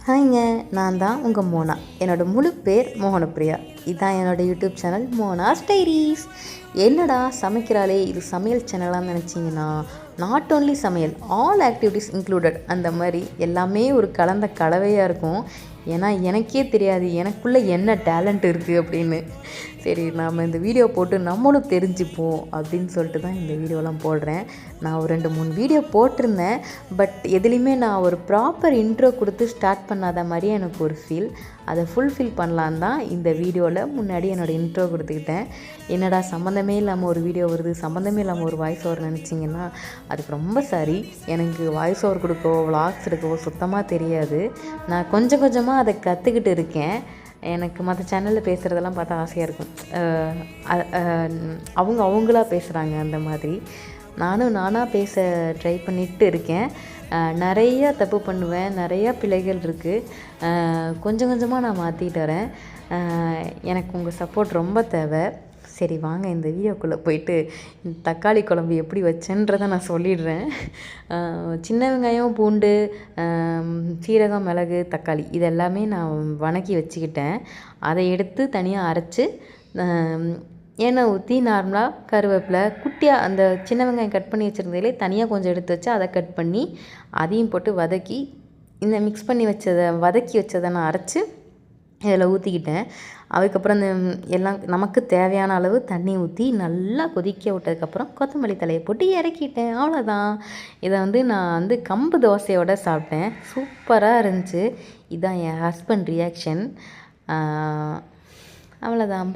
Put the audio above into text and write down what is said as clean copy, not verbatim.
ஹாய்ங்க, நான் தான் உங்கள் மோனா. என்னோடய முழு பேர் மோகனப்பிரியா. இதுதான் என்னோடய யூடியூப் சேனல் மோனாஸ் டைரீஸ். என்னடா சமைக்கிறாளே, இது சமையல் சேனலான்னு நினச்சிங்கன்னா, நாட் ஓன்லி சமையல், ஆல் ஆக்டிவிட்டீஸ் இன்க்ளூடட். அந்த மாதிரி எல்லாமே ஒரு கலந்த கலவையாக இருக்கும். ஏன்னா எனக்கே தெரியாது எனக்குள்ளே என்ன டேலண்ட் இருக்குது அப்படின்னு. சரி, நாம் இந்த வீடியோ போட்டு நம்மளும் தெரிஞ்சுப்போம் அப்படின்னு சொல்லிட்டு தான் இந்த வீடியோலாம் போடுறேன். நான் ஒரு 2-3 வீடியோ போட்டிருந்தேன். பட் எதுலேயுமே நான் ஒரு ப்ராப்பர் இன்ட்ரோ கொடுத்து ஸ்டார்ட் பண்ணாத மாதிரியே எனக்கு ஒரு ஃபீல். அதை ஃபுல்ஃபில் பண்ணலான் தான் இந்த வீடியோவில் முன்னாடி என்னோடய இன்ட்ரோ கொடுத்துக்கிட்டேன். என்னடா சம்மந்தமே இல்லாமல் ஒரு வீடியோ வருது, சம்மந்தமே இல்லாமல் ஒரு வாய்ஸ் ஓவர் நினச்சிங்கன்னா அதுக்கு ரொம்ப சாரி. எனக்கு வாய்ஸ் ஓவர் கொடுக்கவோ விளாக்ஸ் எடுக்கவோ சுத்தமாக தெரியாது. நான் கொஞ்சம் கொஞ்சமாக அதை கற்றுக்கிட்டு இருக்கேன். எனக்கு மற்ற சேனலில் பேசுகிறதெல்லாம் பார்த்தா ஆசையாக இருக்கும். அவங்களா பேசுகிறாங்க அந்த மாதிரி. நானாக பேச ட்ரை பண்ணிட்டு இருக்கேன். நிறையா தப்பு பண்ணுவேன், நிறையா பிழைகள் இருக்குது. கொஞ்சம் கொஞ்சமாக நான் மாற்றிட்டு வரேன். எனக்கு உங்கள் சப்போர்ட் ரொம்ப தேவை. சரி, வாங்க இந்த வீடியோக்குள்ளே போயிட்டு தக்காளி குழம்பு எப்படி வச்சேன்றதை நான் சொல்லிடுறேன். சின்ன வெங்காயம், பூண்டு, சீரகம், மிளகு, தக்காளி இதெல்லாமே நான் வணக்கி வச்சுக்கிட்டேன். அதை எடுத்து தனியாக அரைச்சி எண்ணெய் ஊற்றி நார்மலாக கருவேப்பிலை குட்டியாக அந்த சின்ன வெங்காயம் கட் பண்ணி வச்சுருந்ததிலே தனியாக கொஞ்சம் எடுத்து வச்சு அதை கட் பண்ணி அதையும் போட்டு வதக்கி இந்த மிக்ஸ் பண்ணி வதக்கி வச்சதை நான் அரைச்சி இதில் ஊற்றிக்கிட்டேன். அதுக்கப்புறம் இந்த எல்லாம் நமக்கு தேவையான அளவு தண்ணி ஊற்றி நல்லா கொதிக்க விட்டதுக்கப்புறம் கொத்தமல்லி தலையை போட்டு இறக்கிட்டேன். அவ்வளோதான். இதை நான் கம்பு தோசையோடு சாப்பிட்டேன். சூப்பராக இருந்துச்சு. இதுதான் என் ஹஸ்பண்ட் ரியாக்ஷன். அவ்வளோதான்.